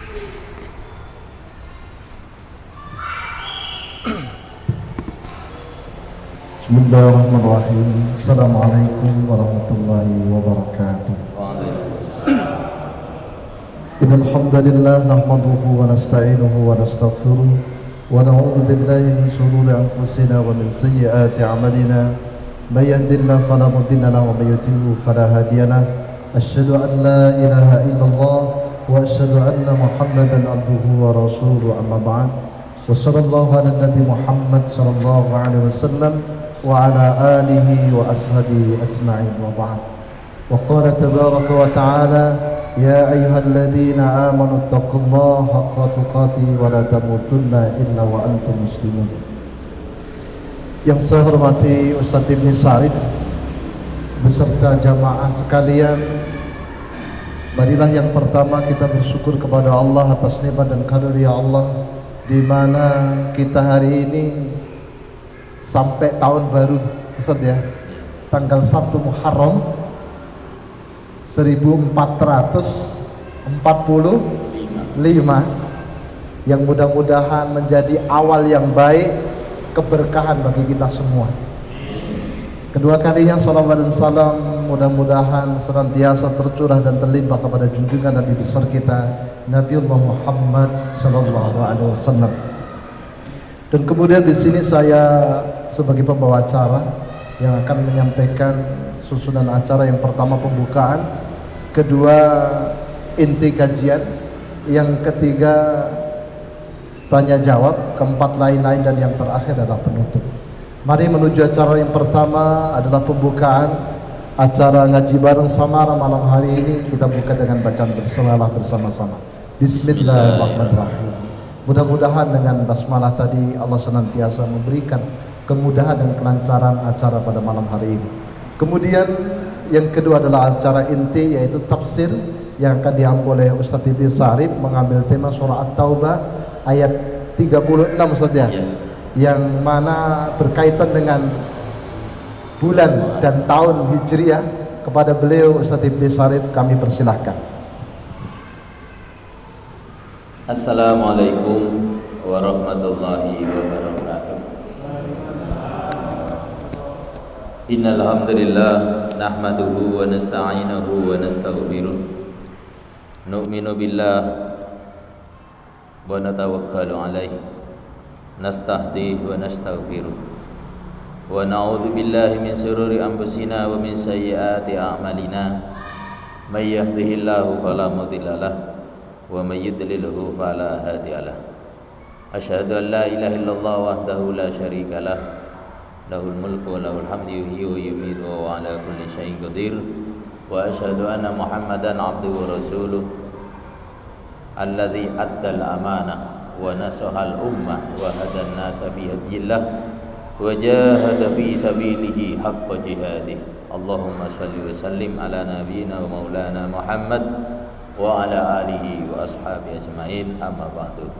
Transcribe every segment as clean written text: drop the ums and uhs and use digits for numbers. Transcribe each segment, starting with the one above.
Bismillahirrahmanirrahim. Assalamualaikum warahmatullahi wabarakatuh. Innal hamdalillah nahmaduhu wa nasta'inuhu wa nastaghfiruh wa na'udzu billahi min shururi anfusina wa min sayyiati a'malina. May yahdihillahu fala mudilla lahu wa may yudlil fala hadiya lahu. Asyhadu an la ilaha illallah wa asyhadu anna Muhammadan abduhu wa rasuluhu, amma ba'd. Wa sallallahu ala nabi Muhammad sallallahu alaihi wasallam wa ala alihi wa ashabihi asma'in, wa ba'd. Wa qala tabaraka wa ta'ala, ya ayyuhalladzina amanu taqullaha haqqa tuqatih wa la tamutunna illa wa antum muslimun. Yang saya hormati Ustaz Ibn Syarif beserta jamaah sekalian, marilah yang pertama kita bersyukur kepada Allah atas nikmat dan karunia Allah, di mana kita hari ini sampai tahun baru, Ustaz ya, tanggal 1 Muharram 1445, yang mudah-mudahan menjadi awal yang baik, keberkahan bagi kita semua. Kedua kalinya salawat dan salam mudah-mudahan senantiasa tercurah dan terlimpah kepada junjungan Nabi besar kita Nabiullah Muhammad sallallahu alaihi wasallam. Dan kemudian di sini saya sebagai pembawa acara yang akan menyampaikan susunan acara. Yang pertama pembukaan, kedua inti kajian, yang ketiga tanya jawab, keempat lain-lain, dan yang terakhir adalah penutup. Mari menuju acara yang pertama adalah pembukaan acara ngaji bareng Samara malam hari ini. Kita buka dengan bacaan berselawat bersama-sama. Bismillahirrahmanirrahim. Mudah-mudahan dengan basmalah tadi Allah senantiasa memberikan kemudahan dan kelancaran acara pada malam hari ini. Kemudian yang kedua adalah acara inti, yaitu tafsir yang akan diambil oleh Ustaz Ibn Syarif, mengambil tema surah At-Taubah ayat 36, Ustaz ya, yang mana berkaitan dengan bulan dan tahun Hijriah. Kepada beliau Ustaz Ibn Syarif kami persilahkan. Assalamualaikum warahmatullahi wabarakatuh. Innal hamdalillah nahmaduhu wa nasta'inuhu wa nastaghfiruh. Nu'minu billah wa natawakkalu alaihi. Nastahdihi wa nastaghfiruh. Wa na'udzu billahi min shururi anfusina wa min sayyiati a'malina. May yahdihillahu fala mudilla lahu wa may yudlilhu fala hadiyalah. Asyhadu an la ilaha illallah wahdahu la syarika lah, lahul mulku wa lahul hamdu yuhyi wa yumiitu wa ala kulli syai'in qadir. Wa asyhadu anna Muhammadan abduhu wa rasuluh alladzi addal amanah wa nasahal ummah wa hadan nasa bi hadiyillah wa jahada fi sabilihi haqqa jihadih. Allahumma shalli wa sallim ala nabiyyina wa maulana Muhammad wa ala alihi wa ashabi ajma'in, amma ba'du.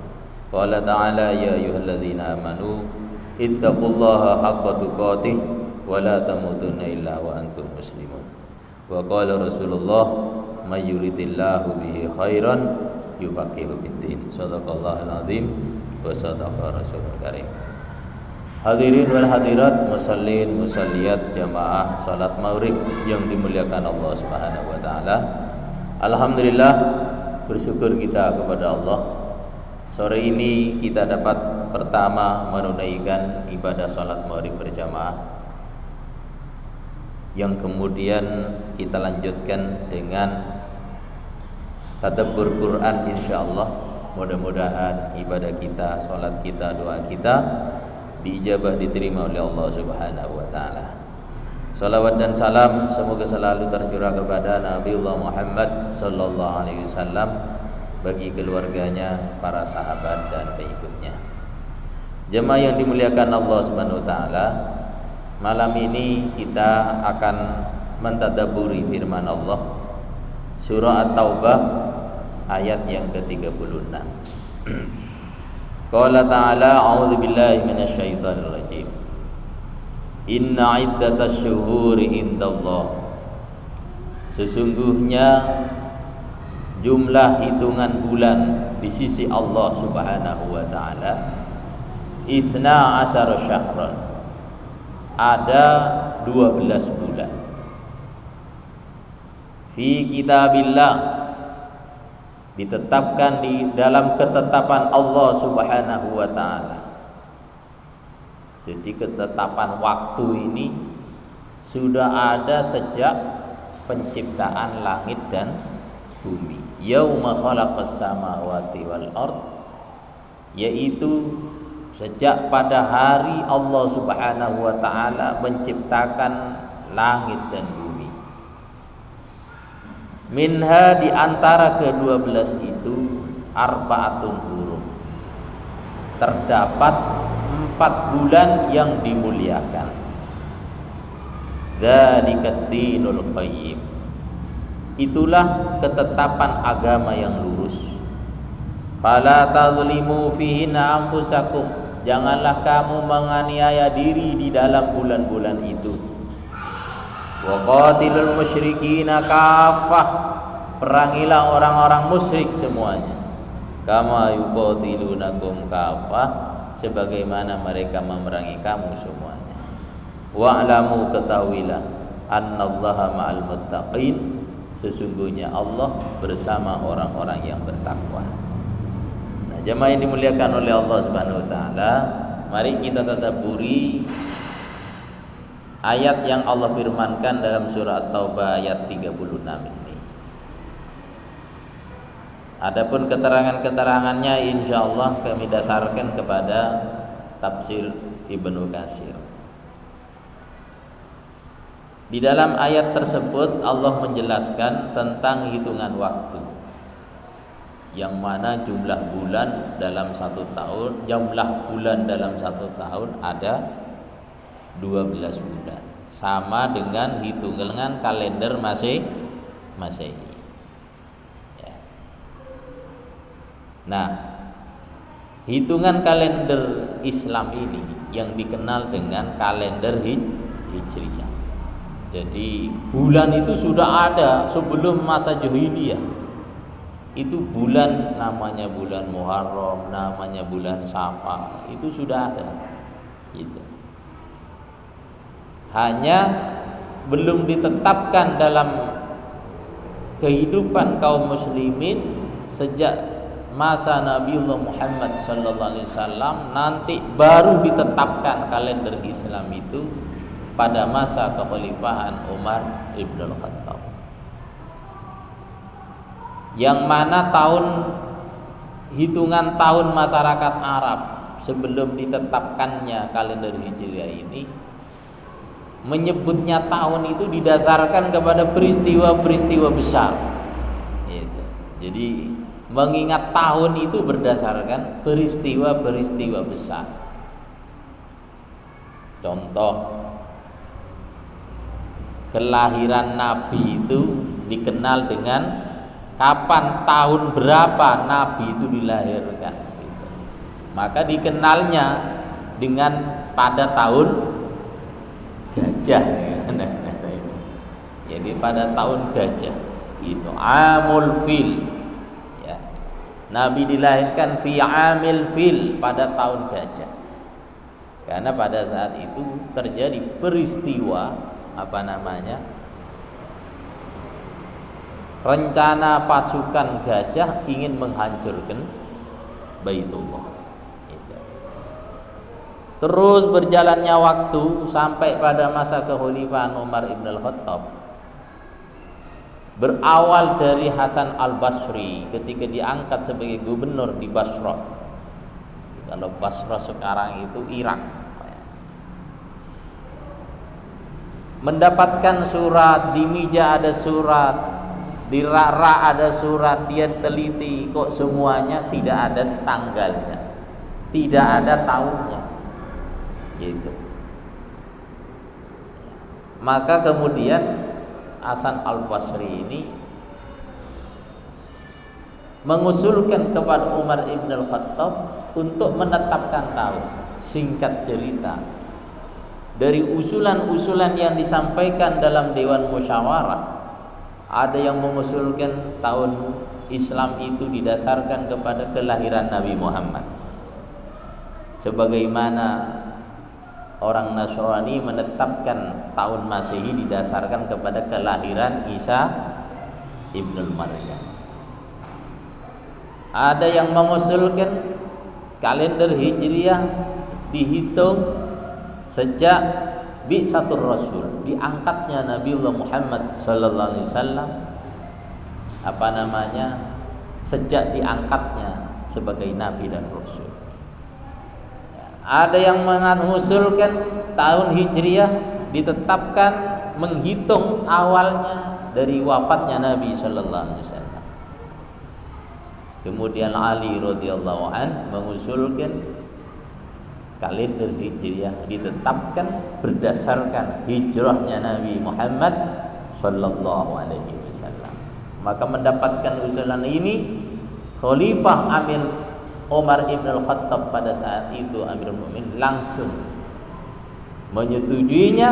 Qala ta'ala, ya ayyuhalladzina amanu ittaqullaha haqqa tuqatih wa la tamutunna illa wa antum muslimun. Wa qala Rasulullah, may yuridillahu bihi khairan yufaqihu fiddin. Shadaqallahul azim wa shadaqa rasulul karim. Hadirin wal hadirat, musallin musalliyat jamaah salat maghrib yang dimuliakan Allah Subhanahu wa taala. Alhamdulillah, bersyukur kita kepada Allah. Sore ini kita dapat pertama menunaikan ibadah salat maghrib berjamaah, yang kemudian kita lanjutkan dengan tadabbur Quran insyaallah. Mudah-mudahan ibadah kita, salat kita, doa kita diijabah, diterima oleh Allah Subhanahu wa taala. Salawat dan salam semoga selalu tercurah kepada Nabiullah Muhammad sallallahu alaihi wasallam, bagi keluarganya, para sahabat dan pengikutnya. Jemaah yang dimuliakan Allah Subhanahu wa taala, malam ini kita akan mentadabburi firman Allah surah At-Taubah ayat yang ke-36. Qala ta'ala, a'udzu billahi minasyaitonir rajim. Inna iddatasy syuhuri indallah, sesungguhnya jumlah hitungan bulan di sisi Allah Subhanahu wa taala 12 syahran, ada 12 bulan. Fi kitabillah, ditetapkan di dalam ketetapan Allah Subhanahu wa taala. Jadi ketetapan waktu ini sudah ada sejak penciptaan langit dan bumi. Yauma khalaqas samawati wal ard, yaitu sejak pada hari Allah Subhanahu wa taala menciptakan langit dan bumi. Minha, di antara ke-12 itu arba'atun hurum, terdapat 4 bulan yang dimuliakan. Dzalikat dinul qayyim, itulah ketetapan agama yang lurus. Fala tazlimu fihinna anfusakum, janganlah kamu menganiaya diri di dalam bulan-bulan itu. Wa qatilul musyrikina kaffah, perangilah orang-orang musyrik semuanya. Kama yuqatilunakum kaffah, sebagaimana mereka memerangi kamu semuanya. Wa'lamu, ketahuilah, annallaha ma'al muttaqin, sesungguhnya Allah bersama orang-orang yang bertakwa. Nah, jemaah yang dimuliakan oleh Allah Subhanahu wa taala, mari kita tadabburi ayat yang Allah firmankan dalam surah At-Taubah ayat 36 ini. Adapun keterangan-keterangannya insyaallah kami dasarkan kepada tafsir Ibnu Katsir. Di dalam ayat tersebut Allah menjelaskan tentang hitungan waktu, yang mana jumlah bulan dalam 1 tahun, jumlah bulan dalam 1 tahun ada 12 bulan, sama dengan hitungan kalender Masehi. Ya. Nah, hitungan kalender Islam ini yang dikenal dengan kalender Hijriyah. Jadi bulan itu sudah ada sebelum masa jahiliyah. Itu bulan namanya bulan Muharram, namanya bulan Safar, itu sudah ada. Gitu. Hanya belum ditetapkan dalam kehidupan kaum muslimin sejak masa Nabiullah Muhammad sallallahu alaihi wasallam, nanti baru ditetapkan kalender Islam itu pada masa kekhalifahan Umar ibn al-Khattab, yang mana hitungan tahun masyarakat Arab sebelum ditetapkannya kalender Hijriah ini menyebutnya tahun itu didasarkan kepada peristiwa-peristiwa besar. Gitu. Jadi mengingat tahun itu berdasarkan peristiwa-peristiwa besar. Contoh, kelahiran Nabi itu dikenal dengan kapan, tahun berapa Nabi itu dilahirkan. Gitu. Maka dikenalnya dengan pada tahun gajah. Jadi pada tahun gajah itu amul fil. Ya. Nabi dilahirkan fi amil fil, pada tahun gajah. Karena pada saat itu terjadi peristiwa rencana pasukan gajah ingin menghancurkan Baitullah. Terus berjalannya waktu sampai pada masa kekhalifahan Umar ibn al-Khattab. Berawal dari Hasan al-Basri ketika diangkat sebagai gubernur di Basrah. Kalau Basrah sekarang itu Irak. Mendapatkan surat, di Mija ada surat, di Ra'ra ada surat, dia teliti, kok semuanya tidak ada tanggalnya, tidak ada tahunnya. Gitu. Maka kemudian Hasan al-Basri ini mengusulkan kepada Umar ibn al-Khattab untuk menetapkan tahun. Singkat cerita, dari usulan-usulan yang disampaikan dalam Dewan Musyawarah, ada yang mengusulkan tahun Islam itu didasarkan kepada kelahiran Nabi Muhammad. Sebagaimana orang Nasrani menetapkan tahun Masehi didasarkan kepada kelahiran Isa ibnul Maryam. Ada yang mengusulkan kalender Hijriah dihitung sejak bi'tsatur Rasul, diangkatnya Nabiullah Muhammad sallallahu alaihi wasallam, sejak diangkatnya sebagai nabi dan rasul. Ada yang mengusulkan tahun Hijriah ditetapkan menghitung awalnya dari wafatnya Nabi sallallahu alaihi wasallam. Kemudian Ali radhiyallahu an mengusulkan kalender Hijriah ditetapkan berdasarkan hijrahnya Nabi Muhammad sallallahu alaihi wasallam. Maka mendapatkan usulan ini Khalifah Amir Umar ibn al-Khattab pada saat itu Amirul Mukminin langsung menyetujuinya,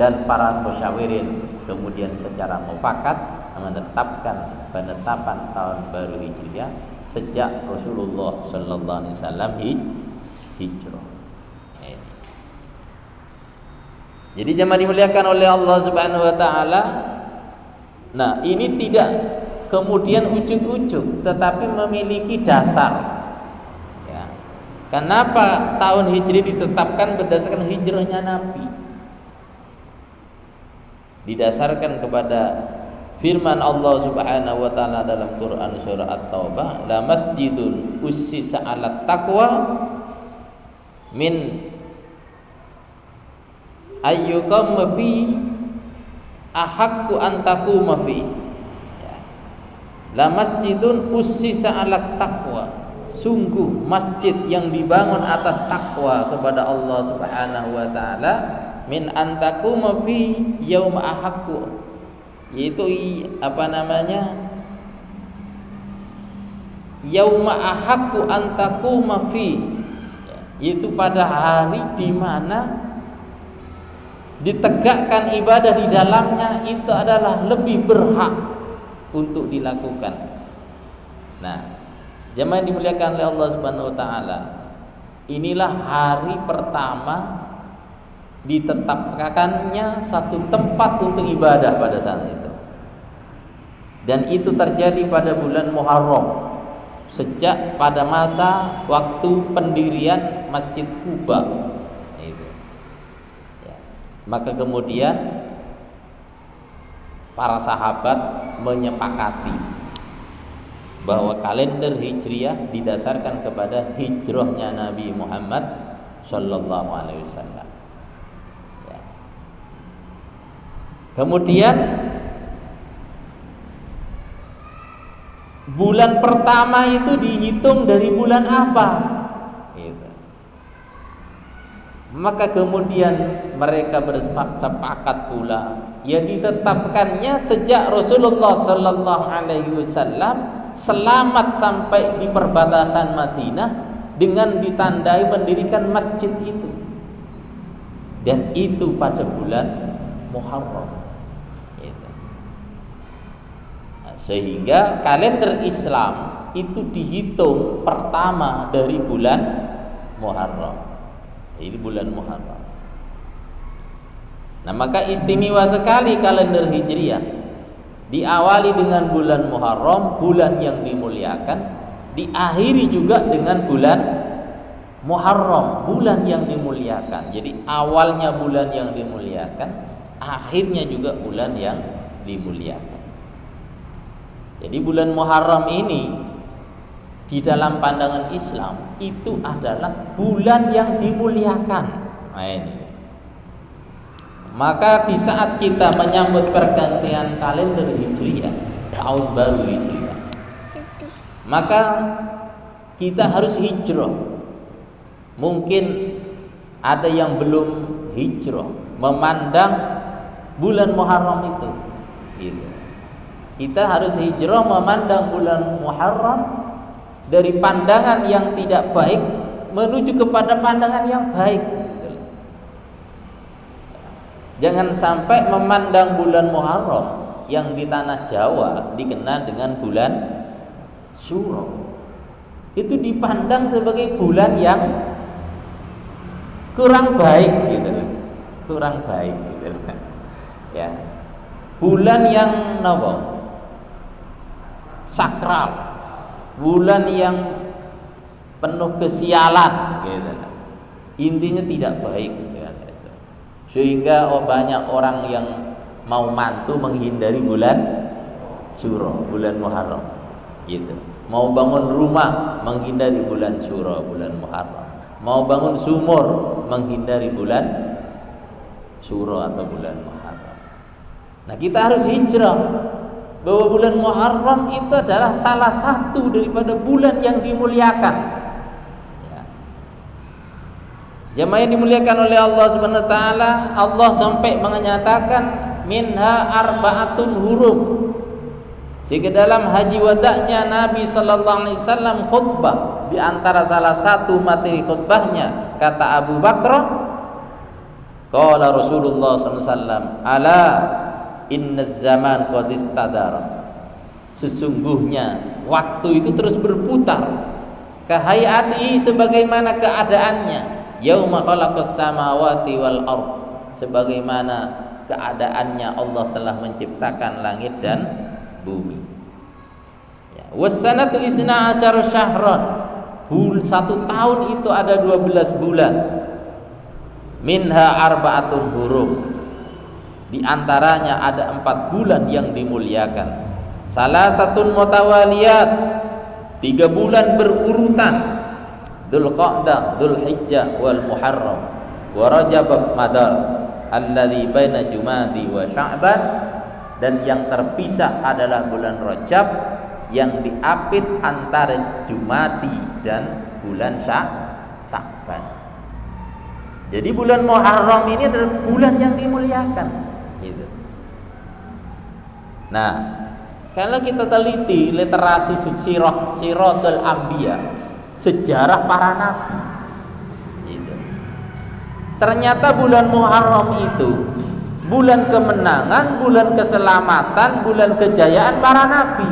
dan para musyawirin kemudian secara mufakat menetapkan penetapan tahun baru Hijriah sejak Rasulullah sallallahu alaihi wasallam hijrah. Jadi jemaah dimuliakan oleh Allah Subhanahu wa taala. Nah, ini tidak kemudian ujuk-ujuk, tetapi memiliki dasar. Ya. Kenapa tahun Hijri ditetapkan berdasarkan hijrahnya Nabi? Didasarkan kepada firman Allah Subhanahu wa taala dalam Quran surah At-Taubah, "La masjidun ussisa 'alat taqwa min ayyukam fi ahaqqu an taquma fi." La masjidun ussisa 'alat taqwa, sungguh masjid yang dibangun atas takwa kepada Allah Subhanahu wa taala, min an taquma fi yaum ahaqqu, yaitu yauma ahaqqu an taquma fi, yaitu pada hari di mana ditegakkan ibadah di dalamnya itu adalah lebih berhak untuk dilakukan. Nah, jemaah dimuliakan oleh Allah Subhanahu wa taala, inilah hari pertama ditetapkannya satu tempat untuk ibadah pada saat itu. Dan itu terjadi pada bulan Muharram, sejak pada masa waktu pendirian Masjid Quba. Maka kemudian para sahabat menyepakati bahwa kalender Hijriah didasarkan kepada hijrahnya Nabi Muhammad sallallahu alaihi wasallam. Ya. Kemudian bulan pertama itu dihitung dari bulan apa? Maka kemudian mereka bersepakat pula, ya ditetapkannya sejak Rasulullah sallallahu alaihi wasallam selamat sampai di perbatasan Madinah dengan ditandai mendirikan masjid itu, dan itu pada bulan Muharram. Sehingga kalender Islam itu dihitung pertama dari bulan Muharram. Ini bulan Muharram. Nah, maka istimewa sekali kalender Hijriah. Diawali dengan bulan Muharram, bulan yang dimuliakan, diakhiri juga dengan bulan Muharram, bulan yang dimuliakan. Jadi awalnya bulan yang dimuliakan, akhirnya juga bulan yang dimuliakan. Jadi bulan Muharram ini di dalam pandangan Islam itu adalah bulan yang dimuliakan. Nah, ini. Maka di saat kita menyambut pergantian kalender Hijriah, tahun baru Hijriah, maka kita harus hijrah. Mungkin ada yang belum hijrah, memandang bulan Muharram itu. Gitu. Kita harus hijrah memandang bulan Muharram dari pandangan yang tidak baik menuju kepada pandangan yang baik. Jangan sampai memandang bulan Muharram yang di tanah Jawa dikenal dengan bulan Syuro itu dipandang sebagai bulan yang kurang baik gitu, kurang baik gitu. Ya, bulan yang nopo sakral, bulan yang penuh kesialan gitu. Intinya tidak baik gitu. Sehingga banyak orang yang mau mantu menghindari bulan Syuro, bulan Muharram gitu. Mau bangun rumah menghindari bulan Syuro, bulan Muharram. Mau bangun sumur menghindari bulan Syuro atau bulan Muharram. Nah, kita harus hijrah bahwa bulan Muharram itu adalah salah satu daripada bulan yang dimuliakan. Ya. Jamaah yang dimuliakan oleh Allah Subhanahu wa taala, Allah sampai menyatakan minha arba'atun hurum. Sehingga dalam haji wada'nya Nabi sallallahu alaihi wasallam khutbah, di antara salah satu materi khutbahnya kata Abu Bakar, qala Rasulullah sallallahu alaihi wasallam, ala inna zaman qad istadara. Sesungguhnya waktu itu terus berputar, kahayati sebagaimana keadaannya, yauma khalaqas samawati wal ard, sebagaimana keadaannya Allah telah menciptakan langit dan bumi. Ya, wassanatu isna asyara syahran. Satu tahun itu ada 12 bulan. Minha arba'atun hurum. Di antaranya ada 4 bulan yang dimuliakan. Salasatun mutawaliyat, 3 bulan berurutan. Dzulqa'dah, Dzulhijjah wal Muharram wa Rajab Madar alladzi baina Jumadi wa Sya'ban. Dan yang terpisah adalah bulan Rajab yang diapit antara Jumadi dan bulan Sya'ban. Jadi bulan Muharram ini adalah bulan yang dimuliakan gitu. Nah, kalau kita teliti literasi Siratul Anbiya, sejarah para nabi gitu. Ternyata bulan Muharram itu bulan kemenangan, bulan keselamatan, bulan kejayaan para nabi.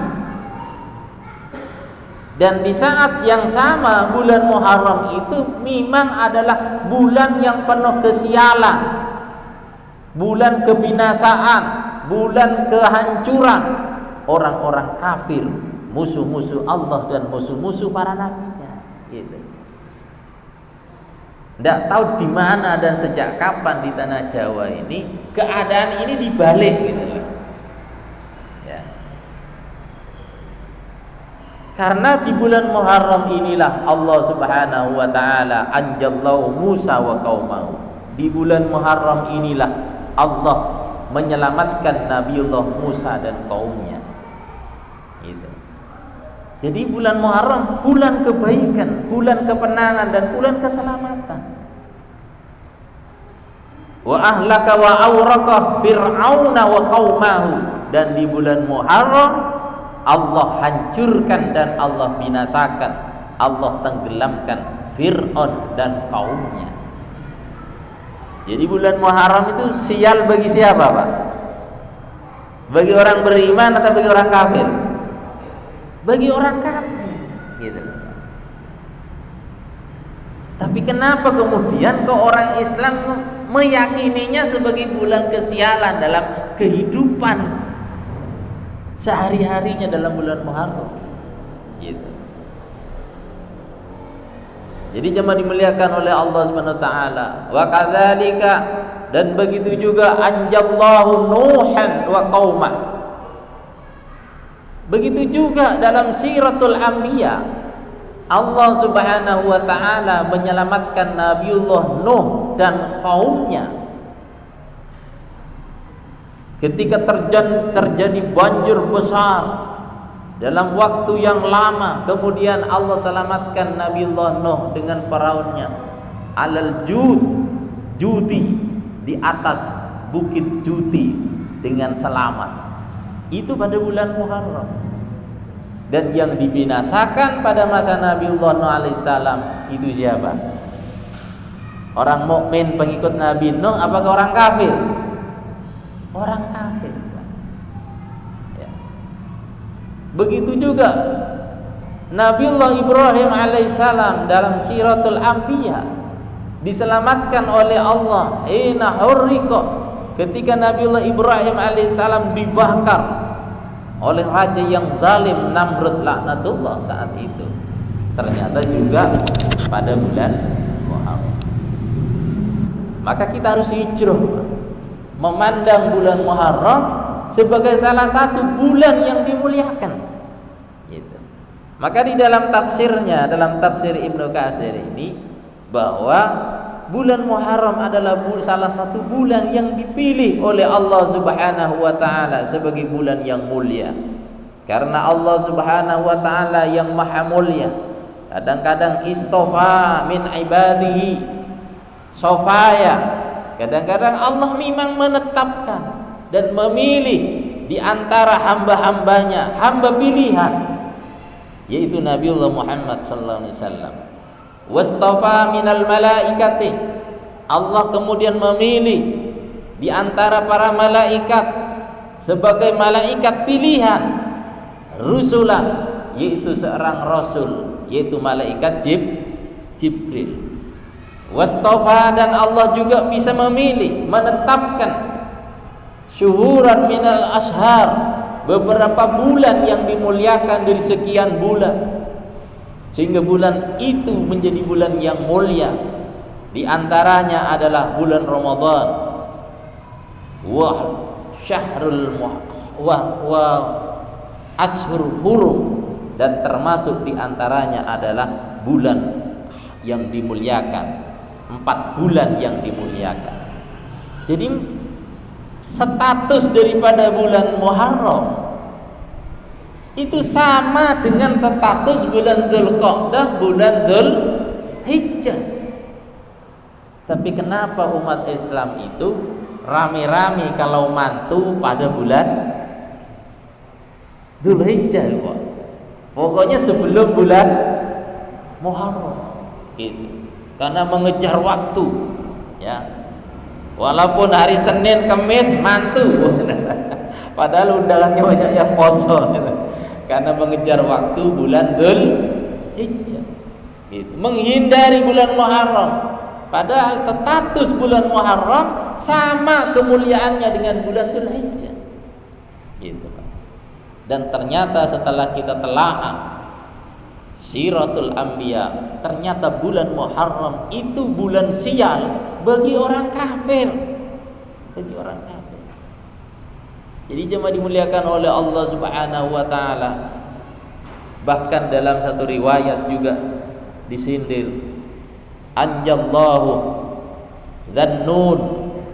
Dan di saat yang sama bulan Muharram itu memang adalah bulan yang penuh kesialan, bulan kebinasaan, bulan kehancuran orang-orang kafir, musuh-musuh Allah dan musuh-musuh para nabinya gitu. Tidak tahu di mana dan sejak kapan di tanah Jawa ini keadaan ini dibalik gitu loh. Ya. Karena di bulan Muharram inilah Allah Subhanahu wa taala anjallahu Musa wa qaumahu. Di bulan Muharram inilah Allah menyelamatkan Nabiullah Musa dan kaumnya. Gitu. Jadi bulan Muharram bulan kebaikan, bulan kemenangan dan bulan keselamatan. Wa ahlaka wa awraqa fir'auna wa qaumahu. Dan di bulan Muharram Allah hancurkan dan Allah binasakan, Allah tenggelamkan Fir'aun dan kaumnya. Jadi bulan Muharram itu sial bagi siapa, Pak? Bagi orang beriman atau bagi orang kafir? Bagi orang kafir gitu. Tapi kenapa kemudian ke orang Islam meyakininya sebagai bulan kesialan dalam kehidupan sehari-harinya dalam bulan Muharram gitu. Jadi jemaah dimuliakan oleh Allah Subhanahu wa taala. Wa kadzalika, dan begitu juga anjallahu Nuhan wa qaumah. Begitu juga dalam Siratul Anbiya, Allah Subhanahu wa taala menyelamatkan Nabiullah Nuh dan kaumnya ketika terjadi banjir besar dalam waktu yang lama. Kemudian Allah selamatkan Nabiullah Nuh dengan perahunya alal judi, di atas bukit Judi dengan selamat. Itu pada bulan Muharram. Dan yang dibinasakan pada masa Nabiullah Nuh alaihissalam itu siapa? Orang mukmin pengikut Nabi Nuh apakah orang kafir? Orang kafir. Ya. Begitu juga Nabiullah Ibrahim alaihissalam dalam Siratul Anbiya diselamatkan oleh Allah hina hurriqa, ketika Nabiullah Ibrahim alaihissalam dibakar oleh raja yang zalim Namrud laknatullah saat itu. Ternyata juga pada bulan Muharram. Maka kita harus hijrah, memandang bulan Muharram sebagai salah satu bulan yang dimuliakan. Gitu. Maka di dalam tafsirnya, dalam tafsir Ibnu Katsir ini, bahwa bulan Muharram adalah salah satu bulan yang dipilih oleh Allah Subhanahu wa taala sebagai bulan yang mulia. Karena Allah Subhanahu wa taala yang maha mulia, kadang-kadang istofa min ibadihi sofaya, kadang-kadang Allah memang menetapkan dan memilih di antara hamba-hambanya, hamba pilihan, yaitu Nabiullah Muhammad sallallahu alaihi wasallam. Wastafa minal malaikati, Allah kemudian memilih di antara para malaikat sebagai malaikat pilihan, rusulan, yaitu seorang rasul, yaitu malaikat Jibril. Wastafa, dan Allah juga bisa memilih, menetapkan syuhuran minal ashar, beberapa bulan yang dimuliakan dari sekian bulan, sehingga bulan itu menjadi bulan yang mulia. Di antaranya adalah bulan Ramadan, wa syahrul wa ashur hurum, dan termasuk di antaranya adalah bulan yang dimuliakan, 4 bulan yang dimuliakan. Jadi status daripada bulan Muharram itu sama dengan status bulan Dzulqa'dah, bulan Dzulhijjah. Tapi kenapa umat Islam itu rame-rame kalau mantu pada bulan Dzulhijjah? Pokoknya sebelum bulan Muharram itu, karena mengejar waktu, ya. Walaupun hari Senin, Kamis mantu, padahal undangannya banyak yang kosong, karena mengejar waktu bulan Dzulhijjah, gitu. Menghindari bulan Muharram, padahal status bulan Muharram sama kemuliaannya dengan bulan Dzulhijjah, gitu. Dan ternyata setelah kita telaah Siratul Anbiya, ternyata bulan Muharram itu bulan sial bagi orang kafir, bagi orang kafir. Jadi jemaah dimuliakan oleh Allah Subhanahu wa taala. Bahkan dalam satu riwayat juga disindir, anjallahu Dzannun,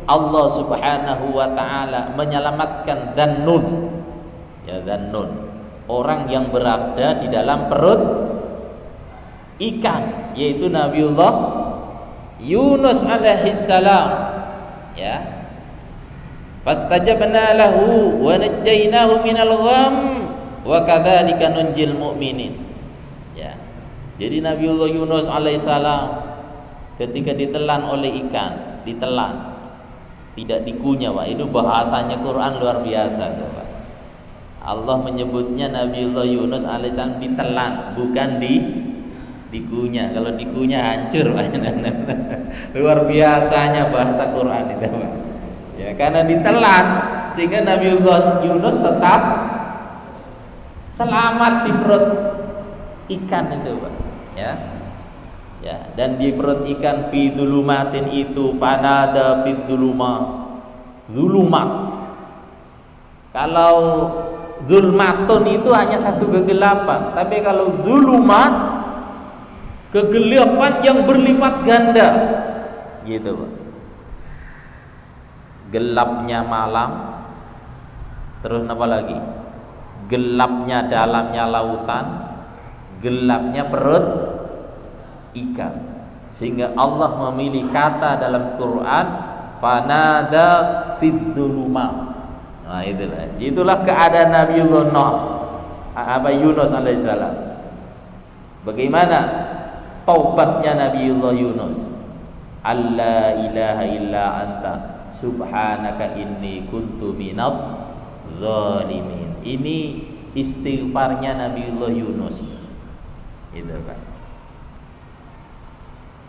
Allah Subhanahu wa taala menyelamatkan Dzannun, ya Dzannun, orang yang berada di dalam perut ikan, yaitu Nabiullah Yunus alaihissalam, ya. Fastajabna lahu wa najjaynahu minal gham wa kadzalika nunjil mu'minin, ya. Jadi Nabiullah Yunus alaihissalam ketika ditelan oleh ikan, ditelan, tidak dikunyah, Pak. Itu bahasanya Quran luar biasa, Pak. Allah menyebutnya Nabiullah Yunus alaihissalam ditelan, bukan dikunyah. Kalau dikunyah hancur, Pak. Luar biasanya bahasa Quran itu, Pak. Ya, karena ditelan sehingga Nabiullah Yunus tetap selamat di perut ikan itu, Pak. Ya. Ya, dan di perut ikan fi dzulumatin itu fanada fi dzulumat. Kalau zulmatun itu hanya satu kegelapan, tapi kalau dzulumat, kegelapan yang berlipat ganda, gitu, Pak. Gelapnya malam, terus apa lagi? Gelapnya dalamnya lautan, gelapnya perut ikan, sehingga Allah memilih kata dalam Quran fanada fidzulumat. Nah, itulah keadaan Nabiullah Yunus alaihissalam. Bagaimana taubatnya Nabiullah Yunus? Alla ilaha illa anta subhanaka inni kuntu minadz zalimin. Ini istighfarnya Nabiullah Yunus. Gitu kan.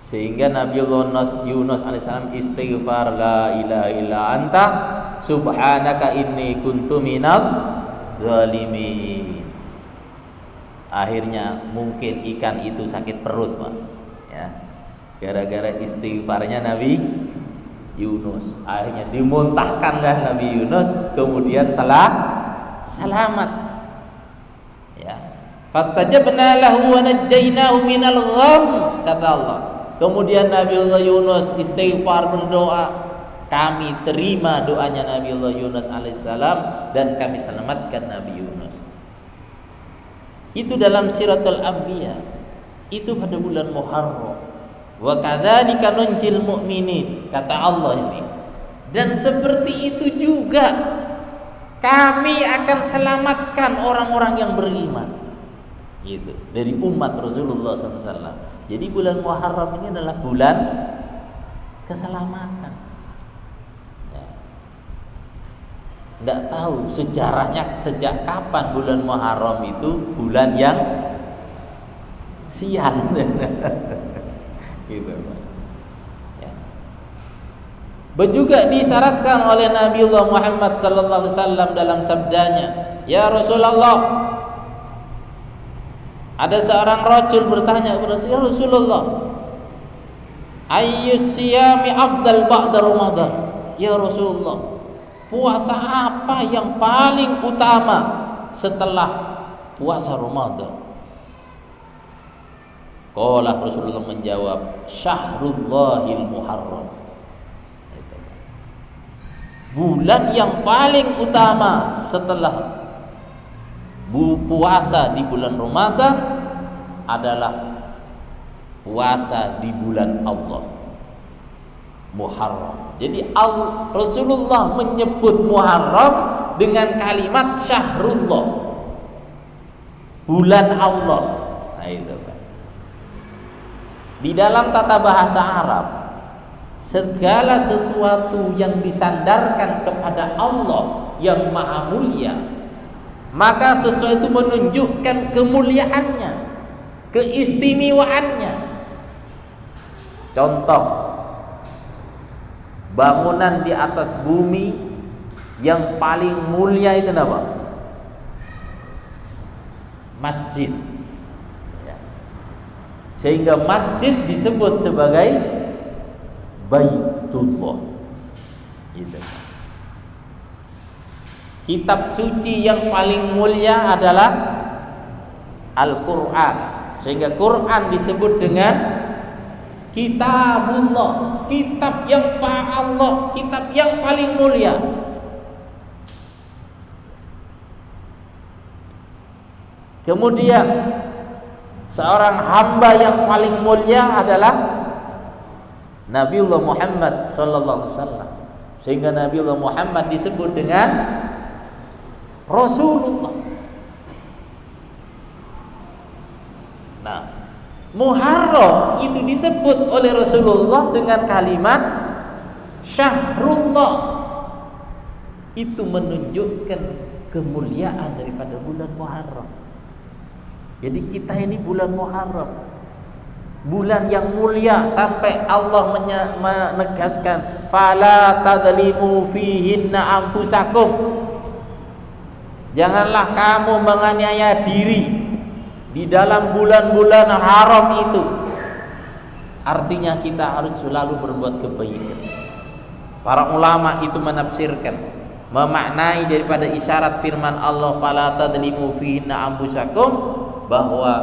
Sehingga Nabiullah Yunus alaihissalam istighfar, la ilaha illa anta subhanaka inni kuntu minadz zalimin. Akhirnya mungkin ikan itu sakit perut, Pak. Ya. Gara-gara istighfarnya Nabi Yunus. Akhirnya dimuntahkanlah Nabi Yunus, kemudian selamat. Ya. Fastajabna lahu wa najjaynahu minal gham, kata Allah. Kemudian Nabiullah Yunus istighfar, berdoa, kami terima doanya Nabiullah Yunus alaihissalam dan kami selamatkan Nabi Yunus. Itu dalam Siratul Anbiya. Itu pada bulan Muharram. Wa kadzalika nunjil mu'minin, kata Allah ini. Dan seperti itu juga kami akan selamatkan orang-orang yang beriman. Gitu. Dari umat Rasulullah SAW. Jadi bulan Muharram ini adalah bulan keselamatan. Ya. Tidak tahu sejarahnya sejak kapan bulan Muharram itu bulan yang sial. Gitu. Ya. Juga disyaratkan oleh Nabiullah Muhammad sallallahu alaihi wasallam dalam sabdanya, "Ya Rasulullah," ada seorang rajul bertanya kepada Rasulullah, "Ayyus siyami afdal ba'da Ramadan?" Ya Rasulullah, puasa apa yang paling utama setelah puasa Ramadan? Qala, Rasulullah menjawab, Syahrullahil Muharram. Bulan yang paling utama setelah puasa di bulan Ramadan adalah puasa di bulan Allah, Muharram. Jadi Rasulullah menyebut Muharram dengan kalimat Syahrullah, bulan Allah. Nah, itu kan. Di dalam tata bahasa Arab, segala sesuatu yang disandarkan kepada Allah yang maha mulia, maka sesuatu itu menunjukkan kemuliaannya, keistimewaannya. Contoh, bangunan di atas bumi yang paling mulia itu apa? Masjid. Sehingga masjid disebut sebagai Baitullah. Gitu. Kitab suci yang paling mulia adalah Al-Quran. Sehingga Quran disebut dengan Kitabullah, kitab yang Allah, kitab yang paling mulia. Kemudian seorang hamba yang paling mulia adalah Nabiullah Muhammad sallallahu alaihi wasallam. Sehingga Nabiullah Muhammad disebut dengan Rasulullah. Nah, Muharram itu disebut oleh Rasulullah dengan kalimat Syahrullah. Itu menunjukkan kemuliaan daripada bulan Muharram. Jadi kita ini bulan Muharram, bulan yang mulia, sampai Allah menegaskan fala tadzlimu fihinna anfusakum. Janganlah kamu menganiaya diri di dalam bulan-bulan haram itu. Artinya kita harus selalu berbuat kebaikan. Para ulama itu menafsirkan, memaknai daripada isyarat firman Allah fala tadzlimu fihinna anfusakum, bahwa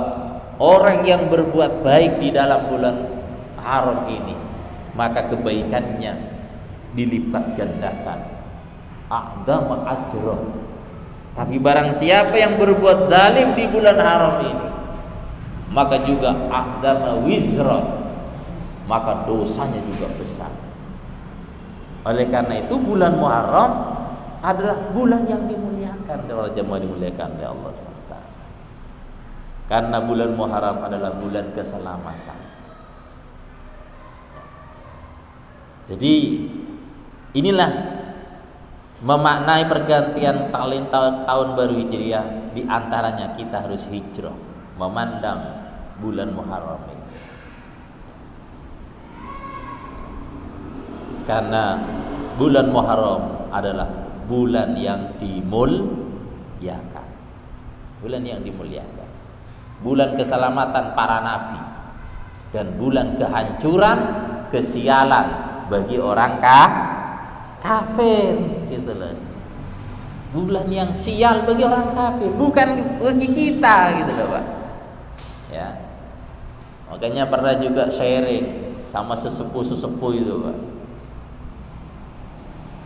orang yang berbuat baik di dalam bulan haram ini, maka kebaikannya dilipat gandakan, a'dama ajra. Tapi barang siapa yang berbuat zalim di bulan haram ini, maka juga a'dama wizra, maka dosanya juga besar. Oleh karena itu bulan Muharram adalah bulan yang dimuliakan, para jemaah dimuliakan oleh Allah SWT. Karena bulan Muharram adalah bulan keselamatan. Jadi inilah memaknai pergantian tahun baru Hijriah. Di antaranya kita harus hijrah, memandang bulan Muharram ini. Karena bulan Muharram adalah bulan yang dimuliakan. Bulan yang dimuliakan. Bulan keselamatan para nabi dan bulan kehancuran, kesialan bagi orang kafir gitu loh. Bulan yang sial bagi orang kafir, bukan bagi kita gitu loh, Pak. Ya. Makanya pernah juga sharing sama sesepuh-sesepuh itu, Pak.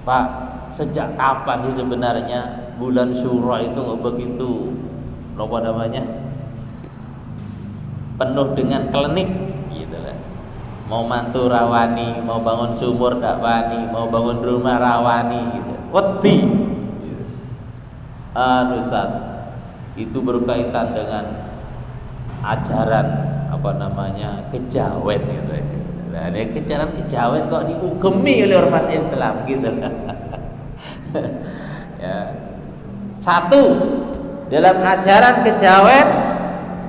Pak, sejak kapan sih sebenarnya bulan Syura itu nggak begitu apa namanya penuh dengan klinik gitu lah. Mau mantu rawani, mau bangun sumur dak wani, mau bangun rumah rawani gitu. Wedi. Ustaz, itu berkaitan dengan ajaran apa namanya kejawen gitu. Nah, ini ajaran kejawen kok diugemi oleh umat Islam gitu. Ya. Satu, dalam ajaran kejawen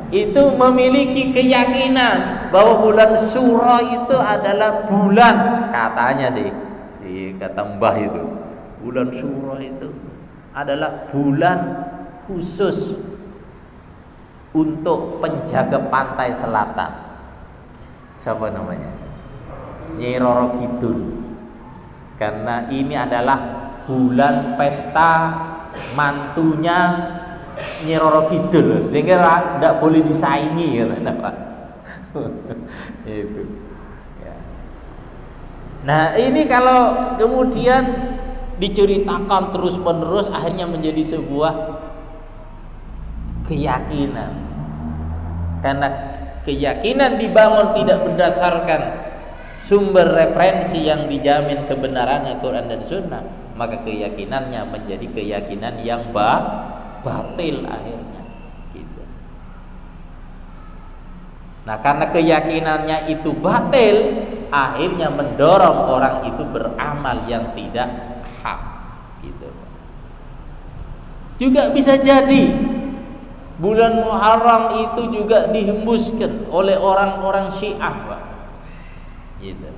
itu memiliki keyakinan bahwa bulan Syura itu adalah bulan, katanya sih, kata Mbah itu, bulan Syura itu adalah bulan khusus untuk penjaga pantai selatan. Siapa namanya? Nyai Roro Kidul. Karena ini adalah bulan pesta mantunya Nyai Roro Kidul, sehingga tidak boleh disaingi katanya, Pak. Itu. Ya. Nah, ini kalau kemudian diceritakan terus-menerus akhirnya menjadi sebuah keyakinan. Karena keyakinan dibangun tidak berdasarkan sumber referensi yang dijamin kebenarannya Quran dan Sunnah, maka keyakinannya menjadi keyakinan yang batil akhirnya gitu. Nah, karena keyakinannya itu batil, akhirnya mendorong orang itu beramal yang tidak hak gitu. Juga bisa jadi bulan Muharram itu juga dihembuskan oleh orang-orang Syiah, Pak. Gitu.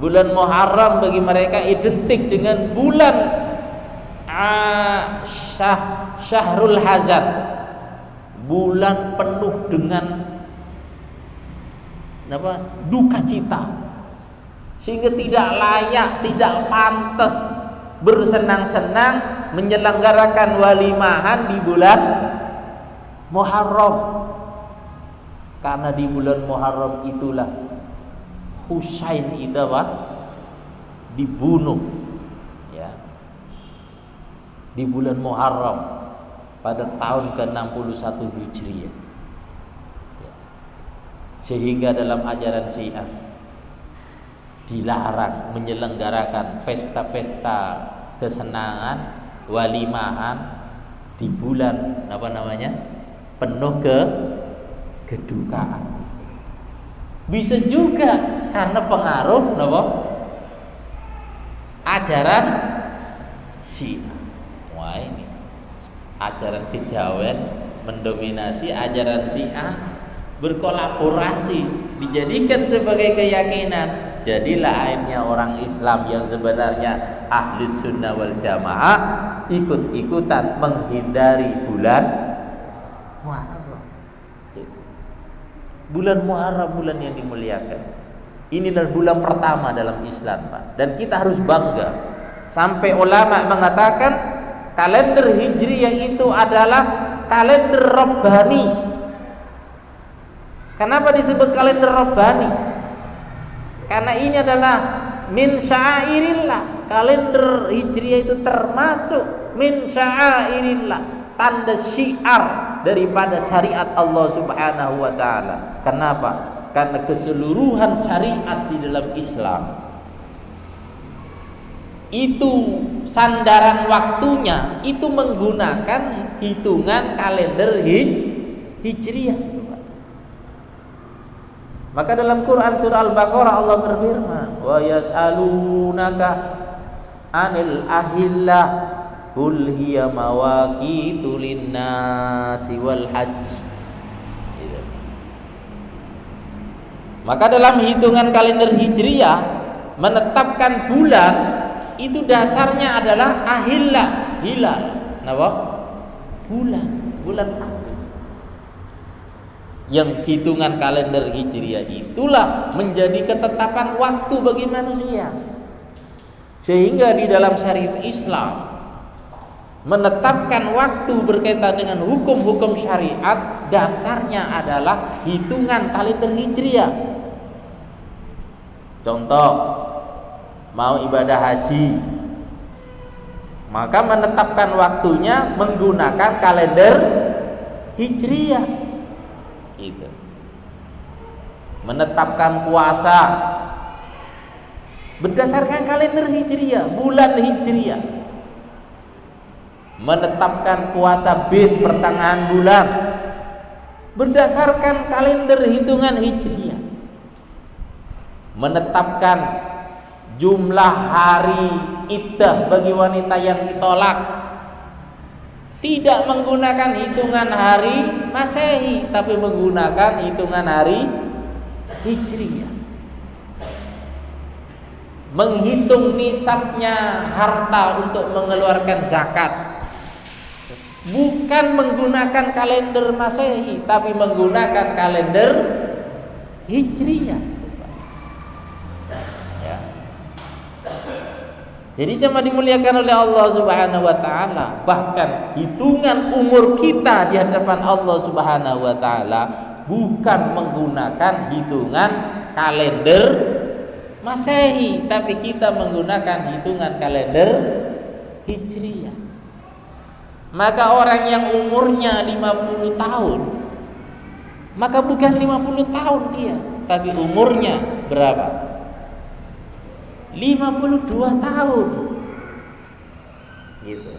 Bulan Muharram bagi mereka identik dengan bulan Syahrul Hazan, bulan penuh dengan duka cita, sehingga tidak layak, tidak pantas bersenang-senang menyelenggarakan walimahan di bulan Muharram. Karena di bulan Muharram itulah Husain itu dibunuh, ya, di bulan Muharram pada tahun ke-61 Hijriah. Ya. Sehingga dalam ajaran Syiah dilarang menyelenggarakan pesta-pesta kesenangan, walimahan di bulan penuh kedukaan. Bisa juga karena pengaruh ajaran Syiah. Wah, ini ajaran kejawen mendominasi ajaran Syiah, berkolaborasi, dijadikan sebagai keyakinan. Jadilah akhirnya orang Islam yang sebenarnya Ahlus Sunnah wal Jamaah ikut-ikutan menghindari bulan Muharram. Bulan Muharram, bulan yang dimuliakan. Inilah bulan pertama dalam Islam, Pak. Dan kita harus bangga. Sampai ulama mengatakan kalender Hijriyah itu adalah kalender Rabbani. Kenapa disebut kalender Rabbani? Karena ini adalah min sya'airillah. Kalender Hijriyah itu termasuk min sya'airillah, tanda syiar daripada syariat Allah Subhanahu wa taala. Kenapa? Karena keseluruhan syariat di dalam Islam itu sandaran waktunya itu menggunakan hitungan kalender Hijriyah. Maka dalam Quran surah Al-Baqarah Allah berfirman, "Wa yas'alunaka 'anil ahillah qul hiya mawaqitu lin-nasi wal hajj." Maka dalam hitungan kalender Hijriyah menetapkan bulan itu dasarnya adalah ahillah, hilal. Napa? Bulan Sabit. Yang hitungan kalender Hijriyah itulah menjadi ketetapan waktu bagi manusia. Sehingga di dalam syariat Islam menetapkan waktu berkaitan dengan hukum-hukum syariat dasarnya adalah hitungan kalender Hijriyah. Contoh, mau ibadah haji, maka menetapkan waktunya menggunakan kalender Hijriyah. Itu. Menetapkan puasa berdasarkan kalender Hijriyah, bulan Hijriyah. Menetapkan puasa bid pertengahan bulan berdasarkan kalender hitungan Hijriyah. Menetapkan jumlah hari iddah bagi wanita yang ditolak tidak menggunakan hitungan hari Masehi tapi menggunakan hitungan hari Hijriyah. Menghitung nisabnya harta untuk mengeluarkan zakat bukan menggunakan kalender Masehi tapi menggunakan kalender Hijriyah. Ya. Jadi cuma dimuliakan oleh Allah Subhanahu wa taala. Bahkan hitungan umur kita di hadapan Allah Subhanahu wa taala bukan menggunakan hitungan kalender Masehi tapi kita menggunakan hitungan kalender Hijriyah. Maka orang yang umurnya 50 tahun, maka bukan 50 tahun dia, tapi umurnya berapa? 52 tahun. Gitu.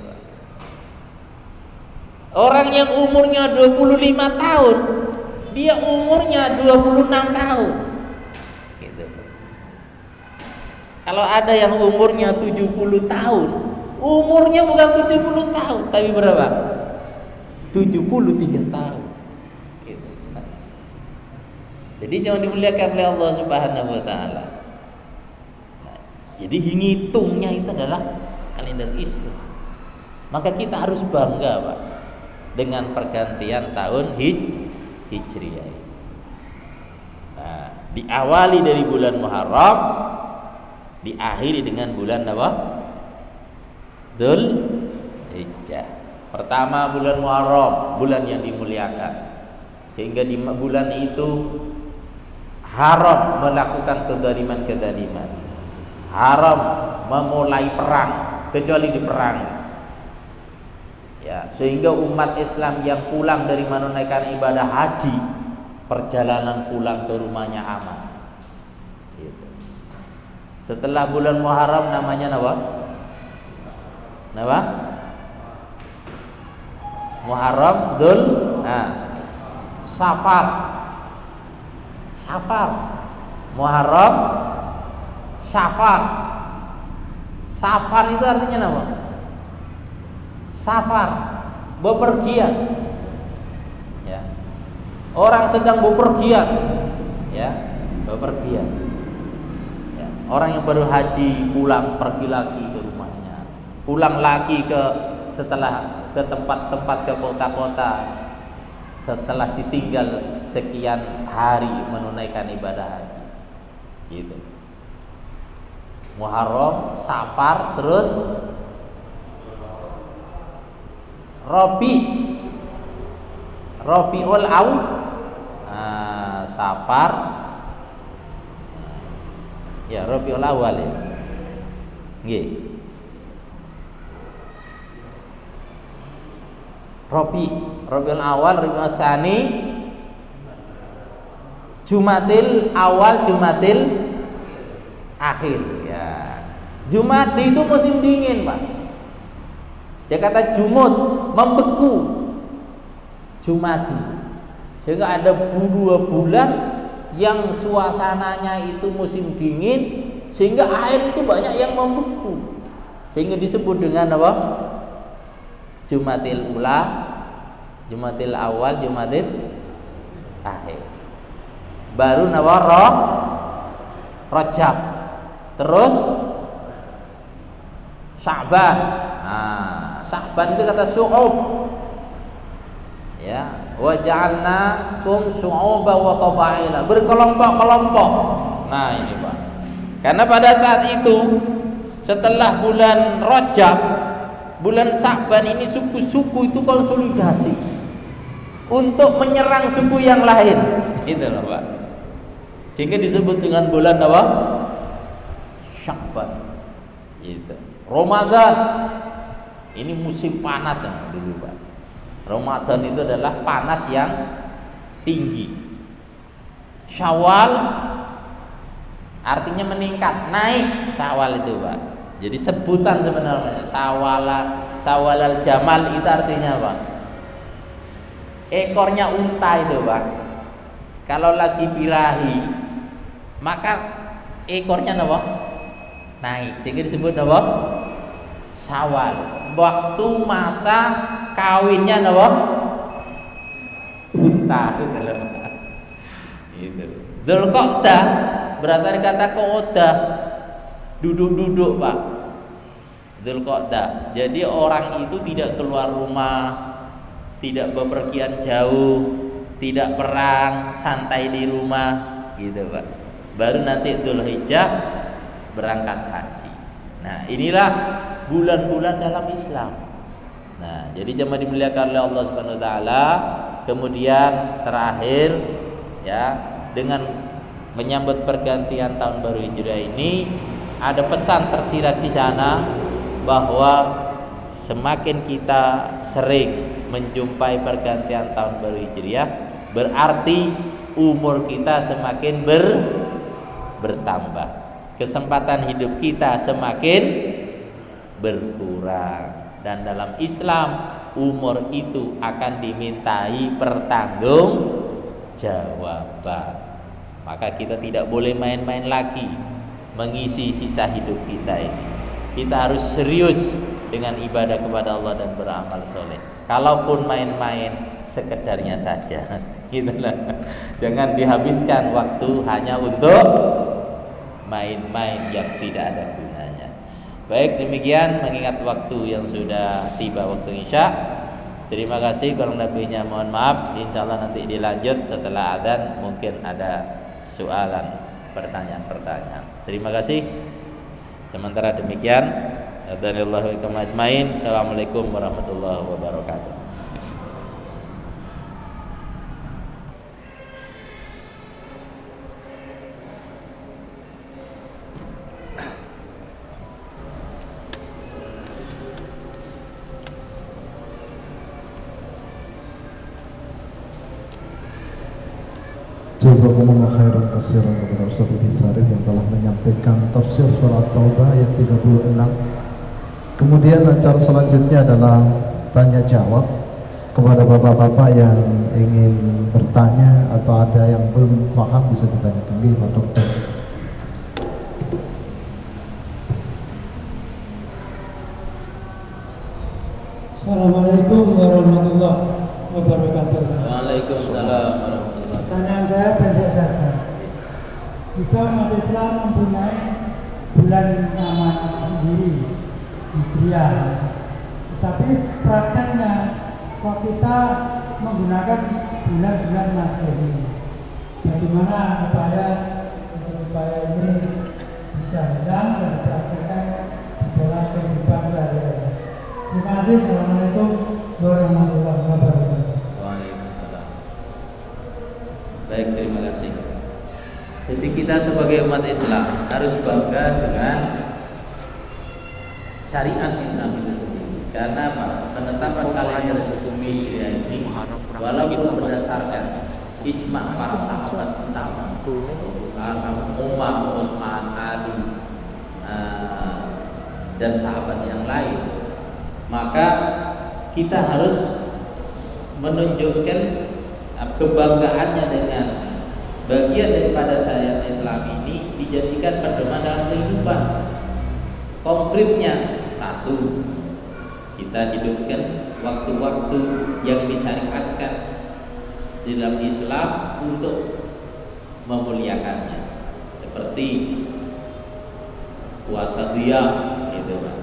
Orang yang umurnya 25 tahun, dia umurnya 26 tahun. Gitu. Kalau ada yang umurnya 70 tahun, umurnya bukan 70 tahun, tapi berapa? 73 tahun. Gitu. Jadi jangan dimuliakan oleh Allah Subhanahu wa taala. Nah, jadi ngitungnya itu adalah kalender Islam. Maka kita harus bangga, Pak, dengan pergantian tahun Hijriyah. Nah, diawali dari bulan Muharram, diakhiri dengan bulan apa? Dzulhijjah. Pertama bulan Muharram, bulan yang dimuliakan. Sehingga di bulan itu haram melakukan kezaliman. Haram memulai perang kecuali diperangi. Ya, sehingga umat Islam yang pulang dari menunaikan ibadah haji, perjalanan pulang ke rumahnya aman. Gitu. Setelah bulan Muharram namanya apa? Napa? Muharram, Safar. Muharram, Safar. Safar itu artinya apa? Safar, bepergian. Ya. Orang sedang bepergian, ya, bepergian. Ya. Orang yang baru haji pulang pergi lagi ke rumahnya. Pulang lagi setelah ke tempat-tempat, ke kota-kota setelah ditinggal sekian hari menunaikan ibadah haji. Gitu. Muharram, Safar, terus Rabiul Awal, Safar, ya Rabiul Awal ya. Nggih. Rabiul Awal, Rabiul Tsani, Jumadil Awal, Jumadil Akhir. Ya. Jumadi itu musim dingin, Pak. Dia kata jumud, membeku. Jumadi. Sehingga ada 2 bulan yang suasananya itu musim dingin, sehingga air itu banyak yang membeku. Sehingga disebut dengan apa? Jumadil Ula, Jumadil Awal, Jumadil Akhir. baru Rajab, terus Sya'ban. Nah, Sya'ban itu kata su'ub. Ya, wa ja'alnakum syu'uban wa qabaila, berkelompok-kelompok. Nah, ini Pak. Karena pada saat itu setelah bulan Rajab, bulan Sya'ban ini suku-suku itu konsolidasi untuk menyerang suku yang lain. Itu loh Pak. Sehingga disebut dengan bulan apa? Sya'ban. Gitu. Ramadan ini musim panas yang dulu Pak. Ramadan itu adalah panas yang tinggi. Syawal artinya meningkat, naik. Syawal itu Pak. Jadi sebutan sebenarnya Syawalal Jamal itu artinya apa? Ekornya unta itu Pak. Kalau lagi birahi, maka ekornya apa? Naik. Sehingga disebut apa? Syawal. Waktu masa kawinnya apa? Unta gitu loh. Gitu. Dzulqa'dah berasal dari kata qa'dah, duduk-duduk Pak. Dzulqa'dah. Jadi orang itu tidak keluar rumah, tidak bepergian jauh, tidak perang, santai di rumah, gitu Pak. Baru nanti Dzulhijjah berangkat haji. Nah, inilah bulan-bulan dalam Islam. Nah, jadi jemaah dimuliakan oleh Allah Subhanahu wa taala. Kemudian terakhir ya, dengan menyambut pergantian tahun baru Hijriah ini ada pesan tersirat di sana bahwa semakin kita sering menjumpai pergantian tahun baru Hijriah, berarti umur kita semakin bertambah, kesempatan hidup kita semakin berkurang. Dan dalam Islam umur itu akan dimintai pertanggungjawaban. Maka kita tidak boleh main-main lagi mengisi sisa hidup kita ini. Kita harus serius dengan ibadah kepada Allah dan beramal soleh. Kalaupun main-main, sekedarnya saja. Gitulah. Jangan dihabiskan waktu hanya untuk main-main yang tidak ada gunanya. Baik, demikian mengingat waktu yang sudah tiba waktu Isya. Terima kasih, kurang lebihnya mohon maaf. Insyaallah nanti dilanjut setelah adzan, mungkin ada soalan, pertanyaan-pertanyaan. Terima kasih. Sementara demikian, Alhamdulillah wa ajmain. Assalamualaikum warahmatullahi wabarakatuh. Jazakumullah khairan katsiran kepada Ustaz Ibn Sarif yang telah menyampaikan tafsir surat Taubah ayat 36. Kemudian acara selanjutnya adalah tanya jawab kepada bapak-bapak yang ingin bertanya atau ada yang belum paham bisa ditanyakan di Pak Dokter. Assalamualaikum warahmatullahi wabarakatuh. Waalaikumsalam warahmatullahi. Pertanyaan saya pendek saja. Kita umat Islam mempunyai bulan nama sendiri, Hijriah. Tetapi prakteknya kok kita menggunakan bulan-bulan Masehi. Bagaimana upaya ini bisa hilang dan dipraktekkan di dalam kehidupan sehari-hari? Terima kasih. Assalamualaikum warahmatullahi wabarakatuh. Waalaikumsalam. Baik, terima kasih. Jadi kita sebagai umat Islam harus bangga dengan syariat Islam itu sendiri. Karena apa? Penetapan kalender hukum Hijriah ini walaupun berdasarkan ijma' para sahabat pertama, Umar, Utsman, Ali, dan sahabat yang lain, maka kita harus menunjukkan kebanggaannya dengan bagian daripada syariat Islam ini dijadikan pedoman dalam kehidupan. Konkretnya, satu, kita hidupkan waktu-waktu yang disyariatkan di dalam Islam untuk memuliakannya, seperti puasa dia itu Pak.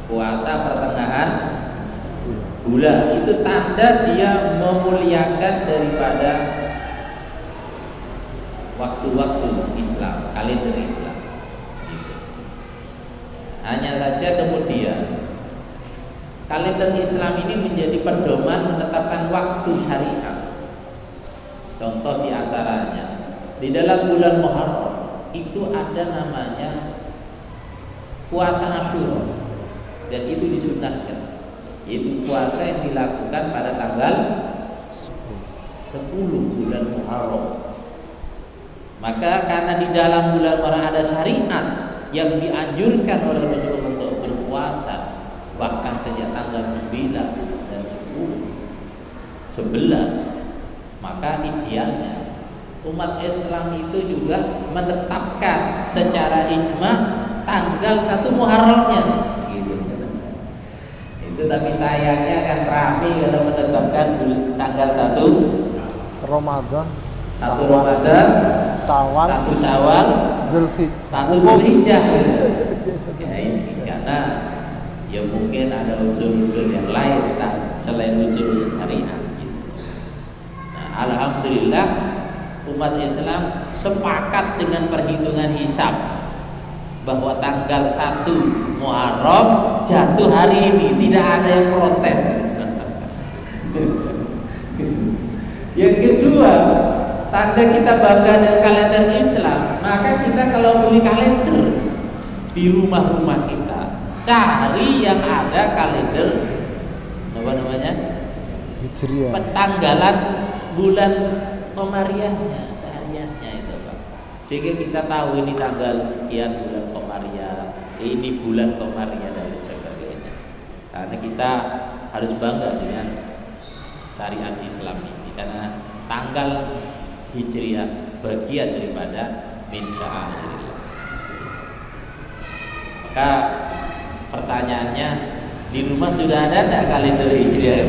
Puasa pertengahan bulan itu tanda dia memuliakan daripada waktu-waktu Islam, kalender Islam gitu. Hanya saja kemudian kalender Islam ini menjadi pedoman menetapkan waktu syariat. Contoh diantaranya di dalam bulan Muharram itu ada namanya puasa Asyura, dan itu disunnahkan, yaitu puasa yang dilakukan pada tanggal 10 bulan Muharram. Maka karena di dalam bulan Muharram ada syariat yang dianjurkan oleh Rasulullah untuk berpuasa, bahkan sejak tanggal 9 dan 10, 11, maka idealnya umat Islam itu juga menetapkan secara ijma tanggal 1 Muharramnya gitu. Itu tapi sayangnya kan rame kalau menetapkan tanggal 1 Ramadan, 1 Ramadan, Syawal, 1 Syawal, Dzulhijjah. 1 Dzulhijjah gitu. Ya ini karena ya mungkin ada unsur-unsur yang lain selain unsur syariat gitu. Nah, alhamdulillah umat Islam sepakat dengan perhitungan hisab bahwa tanggal 1 Muharram jatuh hari ini, tidak ada yang protes. Yang kedua, tanda kita bangga dengan kalender Islam, maka kita kalau beli kalender di rumah-rumah kita cari yang ada kalender apa namanya? Hijriah. Petanggalan bulan Komariahnya, sehariannya itu Pak. Sehingga kita tahu ini tanggal sekian bulan Komariah, ini bulan Komariah dan sebagainya. Karena kita harus bangga dengan syariat Islam ini, karena tanggal Hijriah bagian daripada min sya'airillah. Maka pertanyaannya, di rumah sudah ada tidak kalender Hijriah?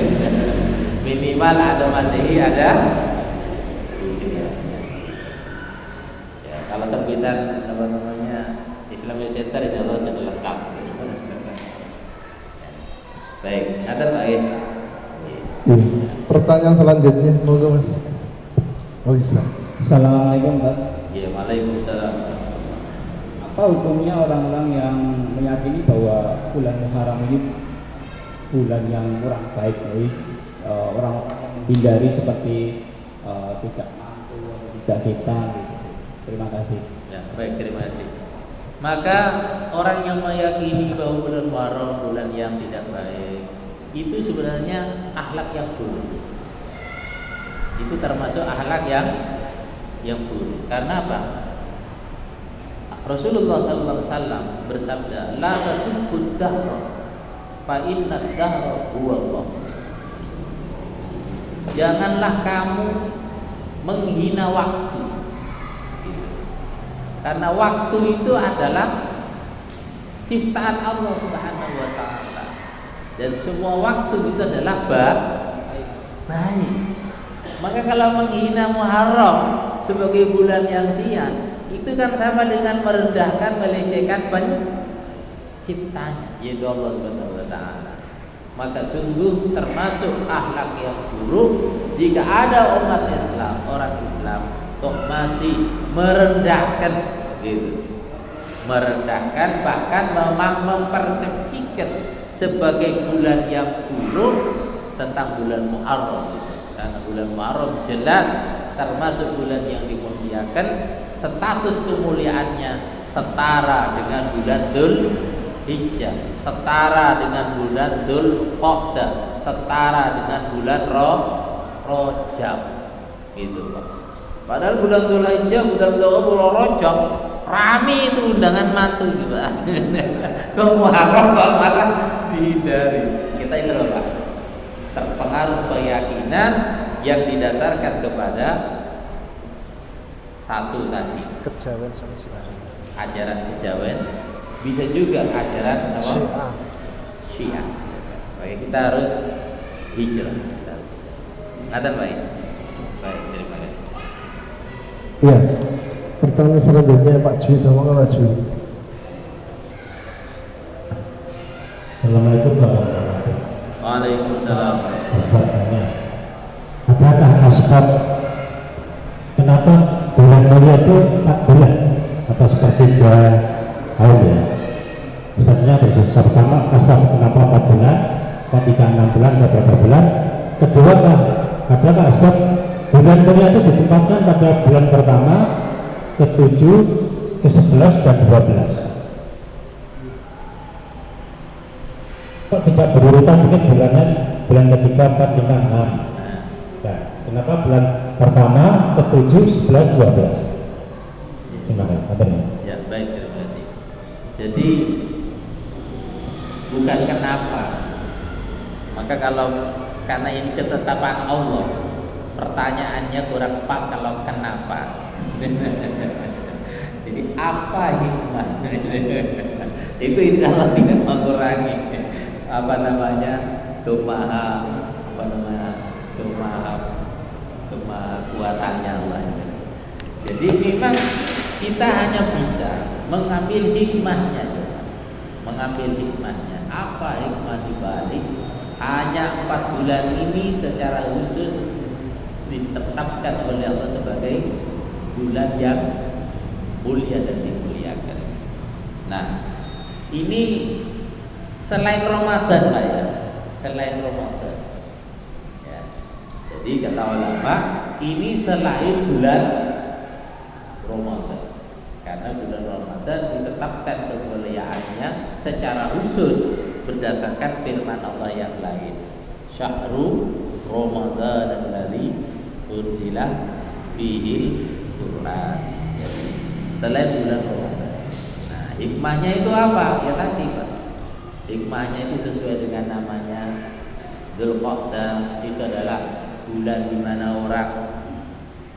Minimal ada Masehi, ada Hijriah. Ya, kalau terbitan apa namanya Islamic Center, insya Allah sudah lengkap. Baik, ada Pak ya? Pertanyaan selanjutnya, moga Mas. Oh bisa. Assalamualaikum Pak. Ya, waalaikumsalam. Apa hukumnya orang-orang yang meyakini bahwa bulan Muharram ini bulan yang kurang baik, jadi orang-orang yang menghindari seperti tidak mampu atau tidak kita gitu. Terima kasih. Ya, baik, terima kasih. Maka orang yang meyakini bahwa bulan Muharram bulan yang tidak baik, itu sebenarnya akhlak yang buruk. Itu termasuk akhlak yang buruk. Karena apa? Rasulullah sallallahu alaihi wasallam bersabda, "La tasubbud dahra fa inna dahra huwa Allah." Janganlah kamu menghina waktu. Karena waktu itu adalah ciptaan Allah Subhanahu wa taala. Dan semua waktu itu adalah baik. Maka kalau menghina Muharram sebagai bulan yang sial, itu kan sama dengan merendahkan, melecehkan penciptanya, yaitu Allah Subhanahu wa taala. Maka sungguh termasuk akhlak yang buruk jika ada umat Islam, orang Islam kok masih merendahkan gitu. Merendahkan, bahkan memang mempersepsikan sebagai bulan yang buruk tentang bulan Muharram gitu. Karena bulan Muharram jelas termasuk bulan yang dimuliakan, status kemuliaannya setara dengan bulan Dzulhijjah, setara dengan bulan Dzulqa'dah, setara dengan bulan Rajab gitu Pak. Padahal bulan Dzulhijjah, bulan Rajab rame itu undangan mantu gitu aslinya. Kok Muharram kok malah dihindari. Kita itu loh Pak, terpengaruh keyakinan yang didasarkan kepada satu tadi, Kejawen sama sekali. ajaran kejawen, bisa juga ajaran apa? Syiah. Baik, kita harus hijrah. Ada baik. Baik, terima kasih. Iya. Pertanyaan selanjutnya Pak Jui, ngomong Pak Jui. Assalamualaikum warahmatullahi wabarakatuh. Waalaikumsalam. Pertanyaannya, adakah asbab kenapa bulan mulia itu 4 bulan atau sepertiga tahun ya? Sebenarnya pertama asbab kenapa 4 bulan, kok tidak 6 bulan atau berapa bulan? Kedua, adakah asbab bulan mulia itu ditempatkan pada bulan pertama, ke-7, ke-11 dan 12? Kok tidak berurutan, mungkin bulan ketiga, 4, 5, 6. Nah, kenapa bulan pertama, ke-7, 11, 12? Terima kasih. Ya, baik, terima kasih. Jadi bukan kenapa. Maka kalau karena ini ketetapan Allah, pertanyaannya kurang pas kalau kenapa. Jadi apa hikmah? Itu insya Allah tidak mengurangi kemahakuasaannya Allah. Jadi memang kita hanya bisa mengambil hikmahnya. Apa hikmah dibalik hanya 4 bulan ini secara khusus ditetapkan oleh Allah sebagai bulan yang mulia dan dimuliakan. Nah, ini selain Ramadan Pak ya, selain Ramadan ya. Jadi kata ulama ini selain bulan Ramadan, karena bulan Ramadan ditetapkan kemuliaannya secara khusus berdasarkan firman Allah yang lain, Syahrul Ramadan alladzi unzila fihil Quran. Jadi, selain bulan Ramadan. Nah, hikmahnya itu apa? Ya tadi Pak, hikmahnya itu sesuai dengan namanya Dzulqa'dah. Itu adalah bulan di mana orang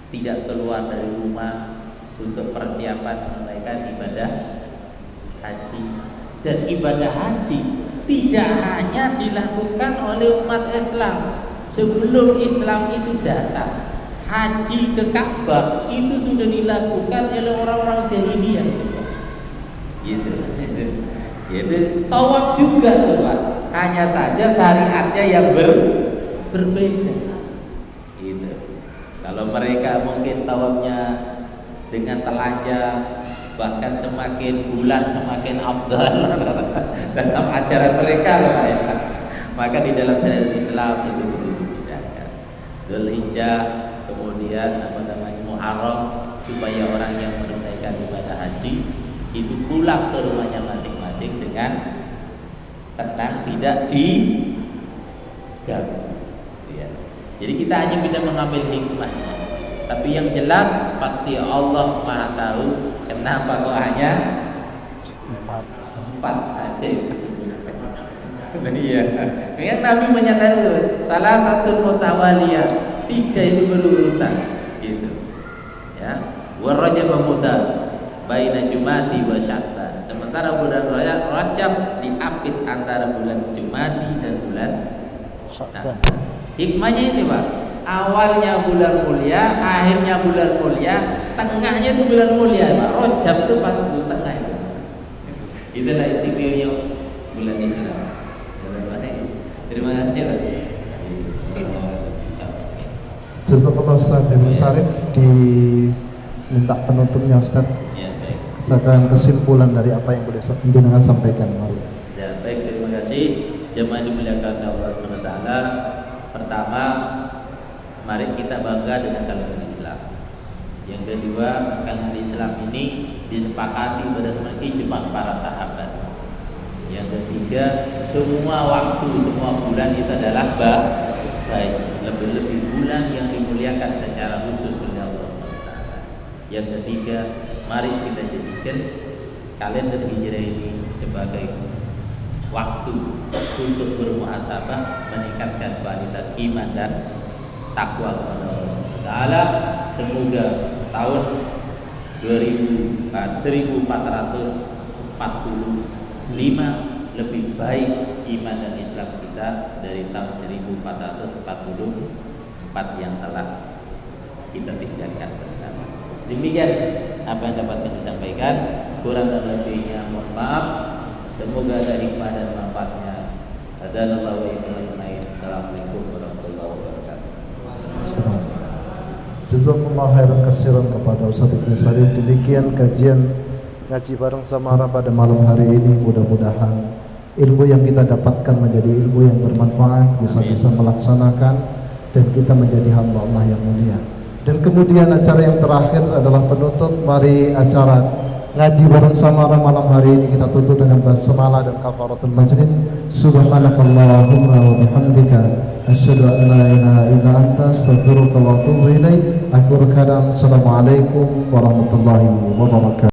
tidak keluar dari rumah untuk persiapan menunaikan ibadah haji. Dan ibadah haji tidak hanya dilakukan oleh umat Islam. Sebelum Islam itu datang, haji ke Ka'bah itu sudah dilakukan oleh orang-orang jahiliyah. Gitu. Itu tawaf juga tuh Pak. Hanya saja syariatnya yang berbeda. Gitu. Kalau mereka mungkin tawafnya dengan telanjang, bahkan semakin bulat semakin afdal dalam ajaran mereka loh Pak ya. Maka di dalam syariat Islam itu dibedakan. Dzulhijjah, kemudian Muharram, supaya orang yang menunaikan ibadah haji itu pulang ke rumahnya masing-masing dengan tenang, tidak diganggu. Ya. Jadi kita hanya bisa mengambil hikmahnya. Tapi yang jelas pasti Allah Maha tahu kenapa kok hanya 4 saja itu sebenarnya. Iya. Yang Nabi menyatakan salah satu mutawaliyah, 3 itu berurutan gitu. Ya. Wa Rajab mudar baina Jumadi wa Sya'ban. Sementara bulan Rajab diapit antara bulan Jumadi dan bulan Sya'ban. Hikmahnya ini Pak, awalnya bulan mulia, akhirnya bulan mulia, tengahnya itu bulan mulia Pak. Rajab itu pas di tengah itu. Itulah istimewanya bulan Islam. Terima kasih Pak. Jazakallah Ustaz Ibu Syarif, diminta penutupnya Ustaz. Ya, baik. Misalkan kesimpulan dari apa yang boleh jenengan sampaikan. Mari. Ya, baik, terima kasih. Jemaah dimuliakan Allah SWT. Pertama, mari kita bangga dengan kalimat Islam. Yang kedua, kalimat Islam ini disepakati berdasarkan ijma' para sahabat. Yang ketiga, semua waktu, semua bulan itu adalah baik. Lebih-lebih bulan yang dimuliakan secara khusus oleh Allah SWT. Yang ketiga, mari kita jadikan kalender Hijrah ini sebagai waktu untuk bermuhasabah, meningkatkan kualitas iman dan takwa kepada Allah SWT. Semoga tahun 1445 lebih baik iman dan Islam kita dari tahun 1444 yang telah kita tinggalkan bersama. Demikian apa yang dapat kami sampaikan, kurang dan lebihnya mohon maaf. Semoga ada hikmah dan manfaatnya. Hadanallahu wa iyyakum ajmain. Assalamualaikum warahmatullahi wabarakatuh. Jazakumullah khairan katsiran kepada Ustaz Ibnu Salim. Demikian kajian ngaji bareng Samara pada malam hari ini. Mudah-mudahan ilmu yang kita dapatkan menjadi ilmu yang bermanfaat, bisa melaksanakan, dan kita menjadi hamba Allah yang mulia. Dan kemudian acara yang terakhir adalah penutup. Mari acara ngaji bareng Samara malam hari ini kita tutup dengan basmalah dan kafaratul majlis. Subhanakallahumma wa bihamdika asyhadu an la ilaha illa anta astaghfiruka wa atubu ilaik. Akhir kalam. Assalamualaikum warahmatullahi wabarakatuh.